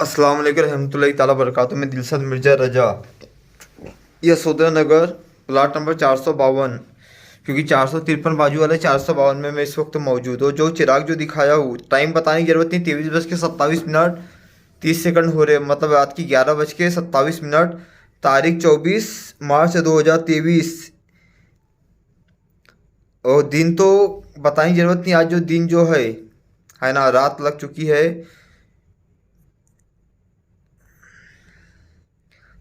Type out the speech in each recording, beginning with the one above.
अस्सलाम वालेकुम रहमतुल्लाहि ताला बरकातुहू। मैं दिलशद मिर्ज़ा रजा, यशोदा नगर, प्लाट नंबर 452, क्योंकि 453 बाजू वाले 452 में मैं इस वक्त मौजूद हूँ। जो चिराग जो दिखाया हूँ, टाइम बताने की जरूरत नहीं। 23:27 हो रहे, मतलब रात की 11:27 तारीख 24 मार्च 2023। और दिन तो बताने की जरूरत नहीं। आज जो दिन जो है ना, रात लग चुकी है।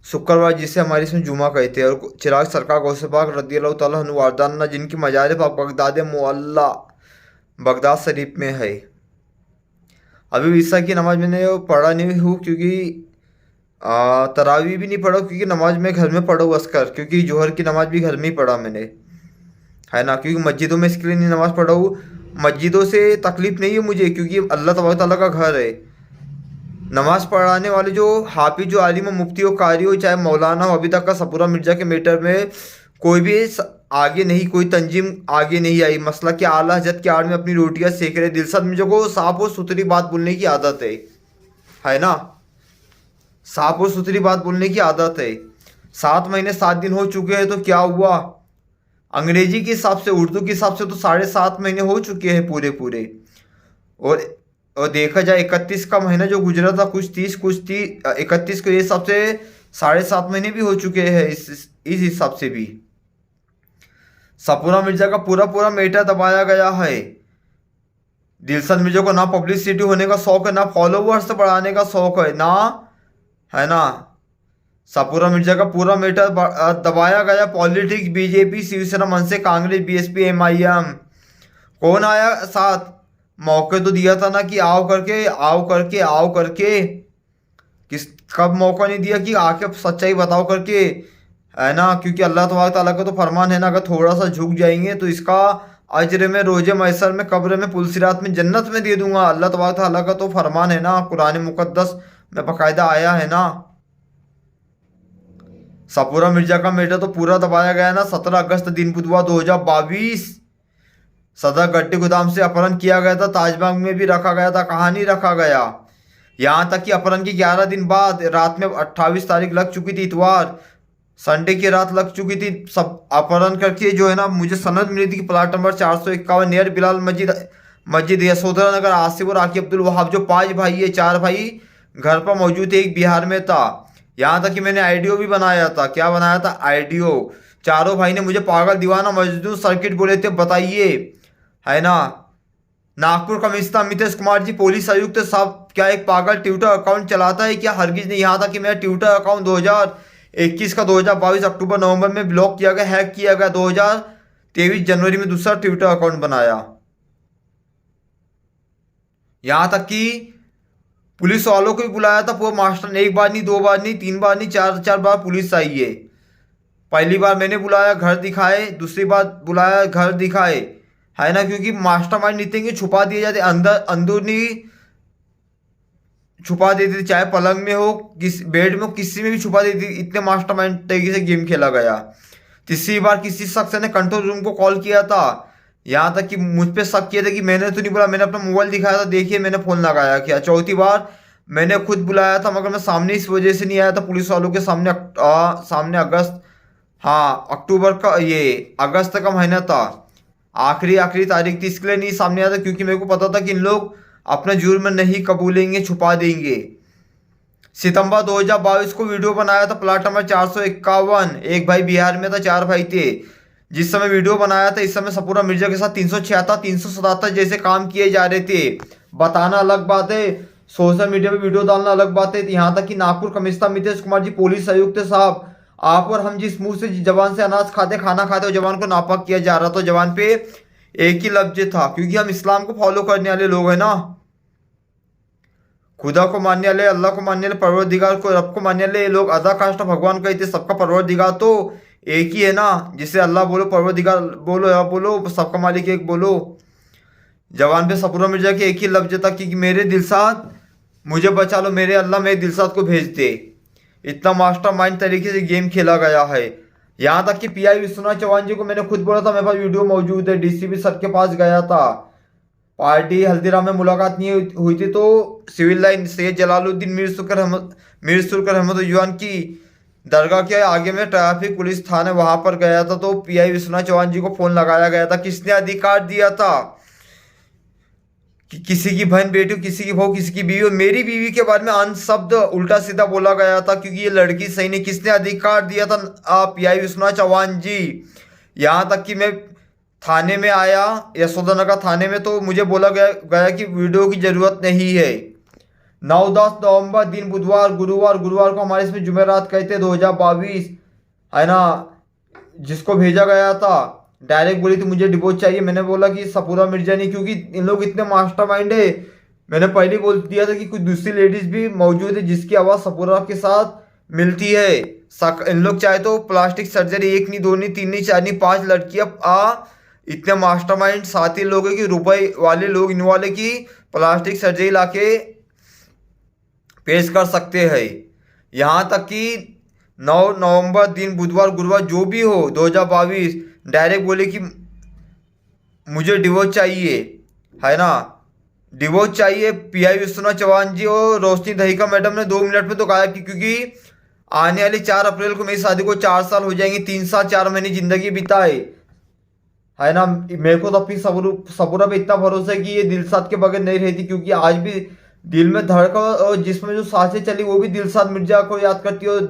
शुक्रवार, जिसे हमारे इसमें जुमा कहते हैं। और चिराग सरकार गौसे पाक रदी अल्लाह तआला अन्हु वारदाना, जिनकी मजार पाक बगदाद मुअल्ला बगदाद शरीफ में है। अभी ईसा की नमाज मैंने पढ़ा नहीं हूँ, क्योंकि तरावी भी नहीं पढ़ा, क्योंकि नमाज मैं घर में पढ़ा हूँ असकर, क्योंकि जोहर की नमाज भी घर में ही पढ़ा मैंने, है ना। क्योंकि मस्जिदों में इसके लिए नहीं नमाज पढ़ा हूँ। मस्जिदों से तकलीफ नहीं है मुझे, क्योंकि अल्लाह तबारक ताला का घर है। नमाज पढ़ाने वाले जो हाफिज, जो आलिम हो, मुफ्ती हो, कारी हो, चाहे मौलाना हो, अभी तक का सपूरा मिर्जा के मैटर में कोई भी आगे नहीं, कोई तंजीम आगे नहीं आई। मसला कि आला हजरत की आड़ में अपनी रोटियां सेक रहे। दिलशद मिर्जा को साफ और सुथरी बात बोलने की आदत है ना। साफ और सुथरी बात बोलने की आदत है। 7 महीने 7 दिन हो चुके हैं, तो क्या हुआ? अंग्रेजी के हिसाब से, उर्दू के हिसाब से तो 7.5 महीने हो चुके हैं पूरे पूरे। और और देखा जाए 31 का महीना जो गुजरा था, कुछ 30 31 के हिसाब से 7.5 महीने भी हो चुके हैं। इस हिसाब से भी सपूरा मिर्जा का पूरा पूरा मेटा दबाया गया है। दिलशन मिर्जा को ना पब्लिसिटी होने का शौक है, ना फॉलोवर्स बढ़ाने का शौक है, ना, है ना। सपूरा मिर्जा का पूरा मेटा दबाया गया। पॉलिटिक्स, बीजेपी, शिवसेना, मनसे, कांग्रेस, बीएसपी, एमआईएम, कौन आया साथ? मौके तो दिया था ना कि आओ करके, आओ करके, आओ करके। किस कब मौका नहीं दिया कि आके सच्चाई बताओ करके, है ना। क्योंकि अल्लाह तबारक ताला का तो फरमान है ना, अगर थोड़ा सा झुक जाएंगे तो इसका अजर में, रोजे मैसर में, कब्र में, पुलसिरात में, जन्नत में दे दूंगा। अल्लाह तबारक ताला का तो फरमान है ना, कुरान मुकद्दस में बाकायदा आया है ना। सपूरा मिर्जा का मेटा तो पूरा दबाया गया ना। 17 अगस्त दिन बुधवार 2022 सदर गट्टी गोदाम से अपहरण किया गया था। ताजबाग में भी रखा गया था, कहाँ नहीं रखा गया। यहाँ तक कि अपहरण के 11 दिन बाद रात में 28 तारीख लग चुकी थी, इतवार, संडे की रात लग चुकी थी। सब अपहरण करके जो है ना, मुझे सनद मिली थी कि प्लाट नंबर 451 नियर बिलाल मस्जिद, मस्जिद यशोधरा नगर, आसिफ और आकी अब्दुल वहाब, जो 5 भाई है, 4 भाई घर पर मौजूद थे, एक बिहार में था। यहाँ तक कि मैंने आईडियो भी बनाया था। क्या बनाया था? आईडियो। चारों भाई ने मुझे पागल, दीवाना, मजनून, सर्किट बोले थे। बताइए, है ना। नागपुर कमिश्नर अमितेश कुमार जी, पुलिस आयुक्त साहब, क्या एक पागल ट्विटर अकाउंट चलाता है क्या? हरगिज नहीं। यहाँ था कि मेरा ट्विटर अकाउंट 2021 का 2022 अक्टूबर नवंबर में ब्लॉक किया गया, हैक किया गया। 2023 जनवरी में दूसरा ट्विटर अकाउंट बनाया। यहाँ तक कि पुलिस वालों को भी बुलाया था। पूरा मास्टर ने, 1 बार नहीं, 2 बार नहीं, 3 बार नहीं, 4 बार पुलिस आई है। पहली बार मैंने बुलाया, घर दिखाए। दूसरी बार बुलाया, घर दिखाए, है ना। क्योंकि मास्टरमाइंड इतने कि छुपा दिए जाते, अंदर अंदरूनी छुपा देती थी। चाहे पलंग में हो, किस बेड में हो, किसी में भी छुपा देती थी। इतने मास्टरमाइंड तरीके से गेम खेला गया। तीसरी बार किसी शख्स ने कंट्रोल रूम को कॉल किया था। यहाँ तक कि मुझ पे शक किया था कि मैंने तो नहीं बोला, मैंने अपना मोबाइल दिखाया था, देखिए मैंने फोन लगाया क्या। चौथी बार मैंने खुद बुलाया था, मगर मैं सामने इस वजह से नहीं आया था, पुलिस वालों के सामने। सामने अगस्त, हाँ अक्टूबर का, ये अगस्त का महीना था, आखिरी आखिरी तारीख थी। इसके लिए नहीं सामने आया था, क्योंकि मेरे को पता था कि इन लोग अपना जुर्म नहीं कबूलेंगे, छुपा देंगे। सितंबर 2022 को वीडियो बनाया था, प्लाट नंबर 451। एक भाई बिहार में था, 4 भाई थे। जिस समय वीडियो बनाया था, इस समय सपूरा मिर्जा के साथ 376 377 जैसे काम किए जा रहे थे। बताना अलग बात है, सोशल मीडिया पे वीडियो डालना अलग बात है। यहाँ तक कि नागपुर कमिश्नर अमितेश कुमार जी, पुलिस आयुक्त साहब, आप और हम जिस मुंह से, जबान से अनाज खाते, खाना खाते, और जबान को नापाक किया जा रहा था। जबान पे एक ही लफ्ज था, क्योंकि हम इस्लाम को फॉलो करने वाले लोग हैं ना। खुदा को मानने वाले, अल्लाह को मानने वाले, परवरदिगार को, रब को मानने वाले लोग। अदा काष्ट भगवान कहते, सबका परवरदिगार तो एक ही है ना। जिसे अल्लाह बोलो, परवरदिगार बोलो, या बोलो, सबका मालिक एक बोलो। जवान पे सपूरा मिर्जा के एक ही लफ्ज था कि मेरे दिलसाद मुझे बचा लो, मेरे अल्लाह मेरे दिलसाद को भेज दे। इतना मास्टरमाइंड तरीके से गेम खेला गया है। यहाँ तक कि पीआई विश्वनाथ चौहान जी को मैंने खुद बोला था, मेरे पास वीडियो मौजूद है, डीसीपी सर के पास गया था, पार्टी हल्दीराम में मुलाकात नहीं हुई थी, तो सिविल लाइन सैयद जलालुद्दीन मीर सुल्कर अहमद युवान की दरगाह के आगे में ट्रैफिक पुलिस थाने वहां पर गया था, तो पीआई विश्वनाथ चौहान जी को फोन लगाया गया था। किसने अधिकार दिया था कि किसी की बहन बेटी, किसी की बहू, किसी की बीवी, और मेरी बीवी के बारे में अन शब्द उल्टा सीधा बोला गया था क्योंकि ये लड़की सही नहीं। किसने अधिकार दिया था? आप पीआई विश्वनाथ चौहान जी। यहाँ तक कि मैं थाने में आया, यशोदानगर थाने में, तो मुझे बोला गया कि वीडियो की जरूरत नहीं है। 9-10 नवंबर दिन बुधवार, गुरुवार को हमारे इसमें जुमेरात कहते 2022 है ना, जिसको भेजा गया था डायरेक्ट बोली थी मुझे डिवोर्स चाहिए। मैंने बोला कि सपूरा मिर्जा नहीं, क्योंकि इन लोग इतने मास्टरमाइंड है। मैंने पहले बोल दिया था कि कुछ दूसरी लेडीज भी मौजूद है जिसकी आवाज़ सपूरा के साथ मिलती है। इन लोग चाहे तो प्लास्टिक सर्जरी 1 नहीं 2 नहीं 3 नहीं 4 नहीं 5 लड़कियां इतने मास्टरमाइंड साथी लोग हैं कि रुपए वाले लोग इन वाले की प्लास्टिक सर्जरी लाके पेश कर सकते हैं। यहाँ तक कि 9 नवंबर दिन बुधवार गुरुवार जो भी हो 2022 डायरेक्ट बोले कि मुझे डिवोर्स चाहिए, है ना, डिवोर्स चाहिए। पीआई विश्वनाथ चौहान जी और रोशनी दहीका मैडम ने 2 मिनट में तो कहा कि क्योंकि आने वाली 4 अप्रैल को मेरी शादी को 4 साल हो जाएंगे, 3 साल 4 महीने जिंदगी बिताए, है ना। मेरे को तो अपनी सबूरा पे इतना भरोसा है कि ये दिलशाद के बगैर नहीं रहती, क्योंकि आज भी दिल में धड़कन और जिसमें जो सांसें चली वो भी दिलशाद मिर्जा को याद करती है।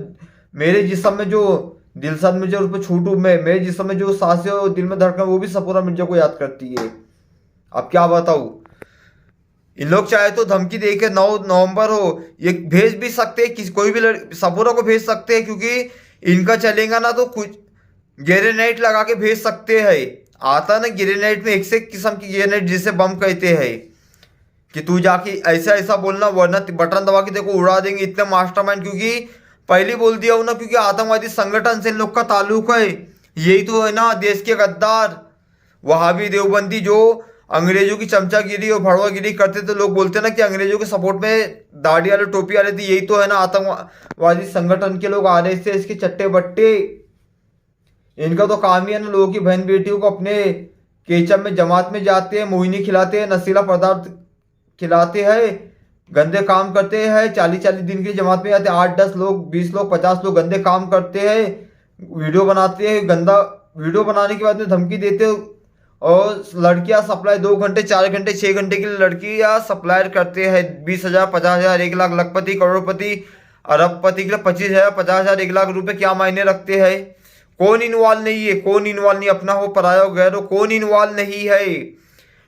मेरे जिस्म में जो दिलशाद मिर्जा उस पर छूटू मैं, मेरे जिस्म में जो सांसें और दिल में धड़कन वो भी सपूरा मिर्जा को याद करती है। अब क्या बताऊँ, इन लोग चाहे तो धमकी दे के 9 नवंबर हो ये भेज भी सकते हैं, किसी कोई भी सपूरा को भेज सकते हैं, क्योंकि इनका चलेगा ना तो कुछ ग्रेनेड लगा के भेज सकते हैं। आता ना ग्रेनेड में एक से किस्म की ग्रेनेड जिसे बम कहते हैं, कि तू जाके ऐसा ऐसा बोलना वरना बटन दबा के देखो उड़ा देंगे। इतने मास्टरमाइंड, क्योंकि पहले बोल दिया हूं ना, क्योंकि आतंकवादी संगठन से इन लोग का ताल्लुक है। यही तो है ना देश के गद्दार वहाबी देवबंदी जो अंग्रेजों की चमचागिरी और भड़वागिरी करते थे। लोग बोलते ना कि अंग्रेजों के सपोर्ट में दाढ़ी वाले टोपी वाले थे, यही तो है ना आतंकवादी संगठन के लोग RSS इसके चट्टे बट्टे। इनका तो काम ही है ना लोगों की बहन बेटियों को अपने केचप में जमात में जाते हैं, मोहिनी खिलाते हैं, नशीला पदार्थ खिलाते हैं, गंदे काम करते हैं। 40-40 दिन की जमात में जाते हैं, 8-10 लोग 20 लोग 50 लोग गंदे काम करते हैं, वीडियो बनाते हैं, गंदा वीडियो बनाने के बाद में धमकी देते हैं। और लड़कियां सप्लाई 2 घंटे 4 घंटे 6 घंटे के लिए लड़कियां सप्लायर करते हैं। 20,000 50,000 1 लाख, लखपति करोड़पति अरबपति के लिए 25,000 50,000 1 लाख रुपए क्या मायने रखते हैं। कौन इन्वॉल्व नहीं है, कौन इन्वॉल्व नहीं, अपना हो पराया हो गैर हो, कौन इन्वॉल्व नहीं है।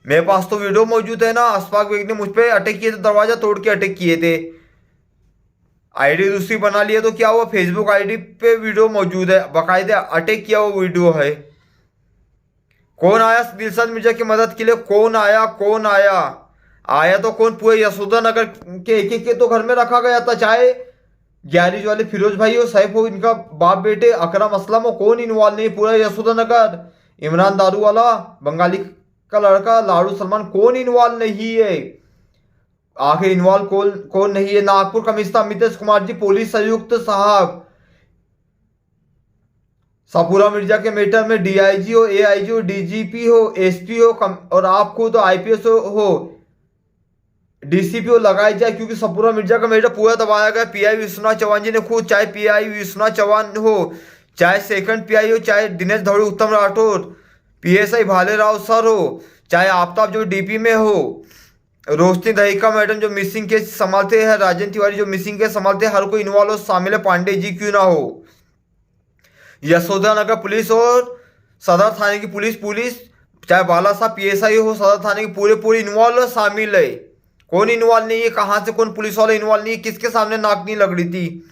मेरे पास तो वीडियो मौजूद है ना, अशफाक बेग ने मुझ पर अटैक किए थे, दरवाजा तोड़ के अटैक किए थे। आईडी दूसरी बना लिया तो क्या हुआ, फेसबुक आईडी पे वीडियो मौजूद है, बाकायदा अटैक किया वो वीडियो है। कौन आया दिलशाद मिर्जा की मदद के लिए, कौन आया आया तो कौन, पूरे यशोदानगर के एक के तो घर में रखा गया था, चाहे ग्यारिज वाले फिरोज भाई हो, सैफ हो, इनका बाप बेटे अकरम असलम हो, कौन इन्वॉल्व नहीं। पूरा यशोदानगर, इमरान दारू वाला बंगाली का लड़का लाड़ू सलमान, कौन इन्वॉल्व नहीं है। आखिर इन्वॉल्व कौन नहीं है। नागपुर कमिश्नर अमितेश कुमार जी, पुलिस आयुक्त साहब, सपूरा मिर्जा के मैटर में DIG हो, AIG हो, DGP हो, SP हो, और आप खुद IPS हो, DCP हो, लगाई जाए, क्योंकि सपूरा मिर्जा का मैटर पूरा दबाया गया। पीआई विश्वनाथ चौहान जी ने खुद, चाहे पीआई विश्वनाथ चौहान हो, चाहे सेकंड PI हो, चाहे दिनेश धौड़ी, उत्तम राठौर, PSI भाले राव सर हो, चाहे आफ्ताब जो DP में हो, रोशनी दहीका मैडम जो मिसिंग केस संभालते हैं, राजेंद्र तिवारी जो मिसिंग केस संभालते हैं, हर कोई इन्वॉल्व हो, शामिल है, पांडे जी क्यों ना हो। यशोदानगर पुलिस और सदर थाने की पुलिस चाहे बाला साहब PSI हो, सदर थाने की पूरे इन्वॉल्व शामिल है। कौन इन्वॉल्व नहीं है, कहाँ से कौन पुलिस वाला इन्वॉल्व नहीं है, किसके सामने नाक नहीं लग रही थी।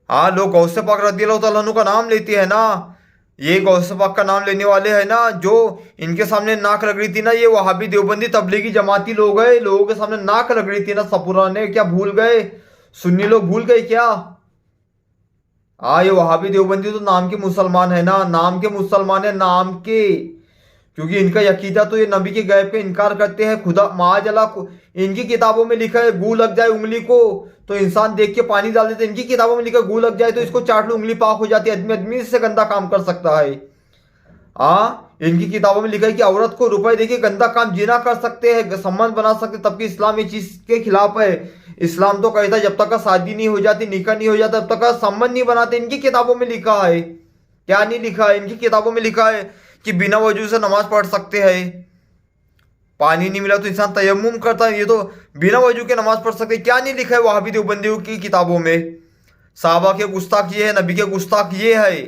हाँ, लोग गौसे पाक रज़ियल्लाहु तआला अन्हु का नाम लेते हैं ना, ये गौसे पाक का नाम लेने वाले हैं ना, जो इनके सामने नाक लग रही थी ना, ये वहाबी देवबंदी तबलीगी जमाती लोग हैं, लोगों के सामने नाक लग रही थी ना सपूरा ने, क्या भूल गए, सुन्नी लोग भूल गए क्या। हाँ, ये वहाबी देवबंदी तो नाम के मुसलमान है ना, नाम के मुसलमान है, नाम के, क्योंकि इनका यकीदा तो ये नबी के गैब पे इनकार करते हैं। खुदा माजला इनकी किताबों में लिखा है गू लग जाए उंगली को तो इंसान देख के पानी डाल देते, इनकी किताबों में लिखा है गू लग जाए तो इसको चाट लो उंगली पाक हो जाती है। आदमी से गंदा काम कर सकता है। इनकी किताबों में लिखा है कि औरत को रुपए देके गंदा काम जीना कर सकते हैं, संबंध बना सकते, तब कि इस्लाम ये चीज के खिलाफ है। इस्लाम तो कहता है जब तक का शादी नहीं हो जाती, निकाह नहीं हो जाता, तब तक का संबंध नहीं बनाते। इनकी किताबों में लिखा है, क्या नहीं लिखा है? इनकी किताबों में लिखा है कि बिना वजू से नमाज पढ़ सकते हैं। पानी नहीं मिला तो इंसान तयम्मुम करता है, ये तो बिना वजू के नमाज पढ़ सकते। क्या नहीं लिखा है वहाबी देवबंदियों की किताबों में? साहबा के गुस्ताख ये है, नबी के गुस्ताख ये है।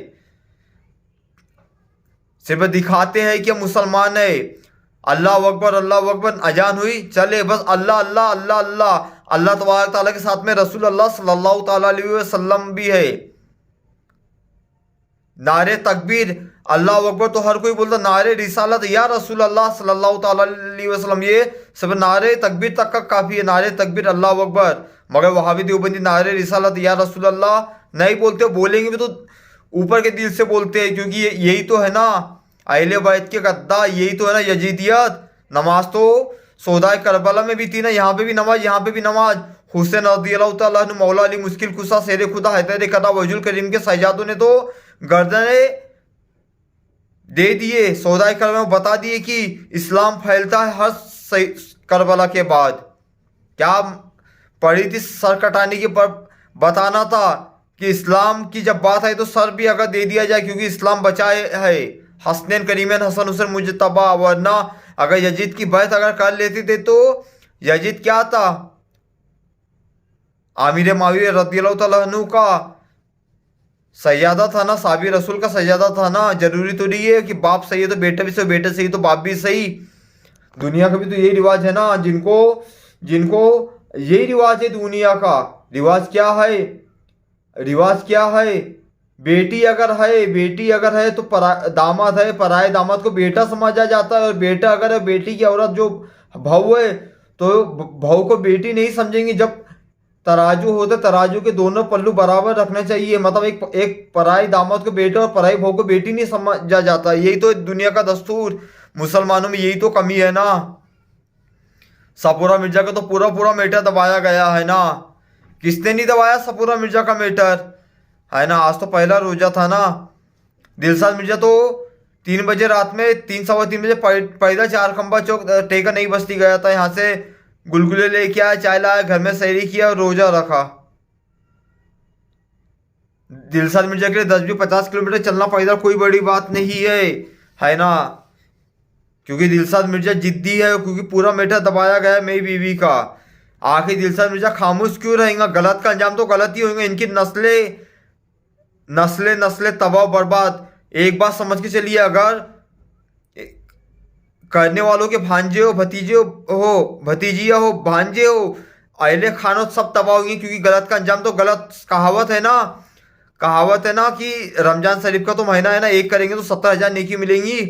सिर्फ दिखाते हैं कि मुसलमान है। अल्लाह अकबर अजान हुई, चले बस अल्लाह अल्लाह अल्लाह अल्लाह। अल्लाह तबारक ताला के साथ में रसूल अल्लाह सल्लल्लाहु ताला अलैहि वसल्लम भी है। नारे तकबीर, अल्लाह अकबर तो हर कोई बोलता, नारे रिसालत या रसूल अल्लाह सल्लल्लाहु ताला अलैहि वसल्लम, ये सब नारे तकबीर तक का काफ़ी है। नारे तकबीर अल्लाह अकबर, मगर वहाबी देवबंदी नारे रिसालत या रसूल अल्लाह नहीं बोलते। बोलेंगे भी तो ऊपर के दिल से बोलते हैं, क्योंकि यही तो है ना अहले बैत के गद्दा, यही तो है ना यजीदियत। नमाज तो सौदाए करबला में भी थी ना, यहाँ पे भी नमाज, यहाँ पे भी नमाज। हुसैन रज़ियल्लाहु ताला अन्हु, मौला अली मुश्किल कुशा, शेर खुदा हैदर कदा वजुल करीम के शहजादों ने तो गर्दने दे दिए। सौदाए करबला में बता दिए कि इस्लाम फैलता है हर करबला के बाद। क्या पड़ी थी? सर कटाने की पर बताना था कि इस्लाम की जब बात आई तो सर भी अगर दे दिया जाए, क्योंकि इस्लाम बचाए है। हसनैन करीमैन हसन हुसैन मुजतबा, वरना अगर यजीद की बैत अगर कर लेते थे तो यजीद क्या था? आमिर माविया रज़ियल्लाहु ताला अन्हु का सैयदा था ना, साबी रसूल का सैयदा था ना। जरूरी तो नहीं है कि बाप सही है तो बेटा भी सही, बेटे सही तो बाप भी सही। दुनिया का भी तो यही रिवाज है ना, जिनको जिनको यही रिवाज है दुनिया का। रिवाज क्या है? रिवाज क्या है? बेटी अगर है तो दामाद है, पराए दामाद को बेटा समझा जाता है। और बेटा अगर है, बेटी की औरत जो बहू है तो बहू को बेटी नहीं समझेंगे। जब तराजू होता है, तराजू के दोनों पल्लू बराबर रखने चाहिए। मतलब एक पराई दामाद को बेटा और पराई बहू को बेटी नहीं समझा जाता। यही तो दुनिया का दस्तूर, मुसलमानों में यही तो कमी है ना। सपूरा मिर्जा का तो पूरा पूरा मैटर दबाया गया है ना। किसने नहीं दबाया सपूरा मिर्जा का मैटर, है ना। आज तो पहला रोजा था ना। दिलशाद मिर्जा तो 3 बजे रात में 3-3:15 बजे पैदल 4 खंबा चौक टेका नहीं बस्ती गया था। यहाँ से गुलगुले लेके आया, चाय लाया, घर में सैरी किया और रोजा रखा। दिलशाद मिर्जा के लिए 10-50 किलोमीटर चलना पैदल कोई बड़ी बात नहीं है ना। क्योंकि दिलशाद मिर्जा जिद्दी है, क्योंकि पूरा मैटर दबाया गया है मेरी बीवी का। आखिर दिलशाद मिर्जा खामोश क्यों रहेंगे? गलत का अंजाम तो गलत ही होंगे। इनकी नस्लें तबाह बर्बाद। एक बात समझ के चलिए, अगर करने वालों के भांजे हो, भतीजे हो, भतीजिया हो, भांजे हो, अहले खानों सब तबाह होंगे, क्योंकि गलत का अंजाम तो गलत। कहावत है ना कि रमजान शरीफ का तो महीना है ना, एक करेंगे तो 70,000 नेकी मिलेंगी।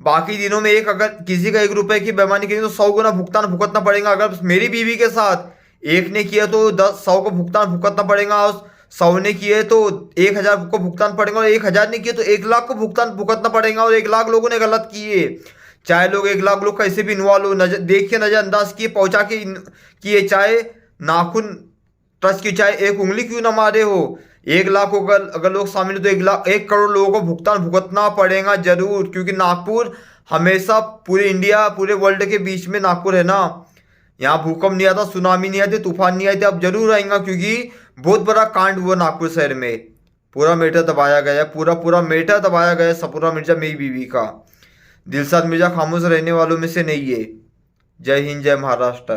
बाकी दिनों में अगर किसी का 1 रुपए की बेईमानी करेंगे तो 100 गुना भुगतान भुगतना पड़ेगा। अगर मेरी बीवी के साथ एक ने किया तो 100 को भुगतान भुगतना पड़ेगा, और 100 ने किए तो 1,000 को भुगतान पड़ेगा, और 1,000 ने किए तो 1 लाख को भुगतान भुगतना पड़ेगा। और 1 लाख लोगों ने गलत किए, चाहे लोग 1 लाख लोग कैसे भी इन्वॉल्व हो, देख के नजरअंदाज किए, पहुंचा के किए, चाहे नाखून टच की, चाहे 1 उंगली क्यों ना मारे हो। 1 लाख अगर लोग शामिल हो तो 1 करोड़ लोगों को भुगतान भुगतना पड़ेगा जरूर। क्योंकि नागपुर हमेशा पूरे इंडिया पूरे वर्ल्ड के बीच में नागपुर है ना। यहाँ भूकंप नहीं आता, सुनामी नहीं आती, तूफान नहीं आते, अब जरूर आएगा, क्योंकि बहुत बड़ा कांड हुआ नागपुर शहर में। पूरा मैटर दबाया गया, पूरा मैटर दबाया गया सपूरा मिर्जा मेरी बीवी का। दिलशाद मिर्जा खामोश रहने वालों में से नहीं है। जय हिंद, जय महाराष्ट्र।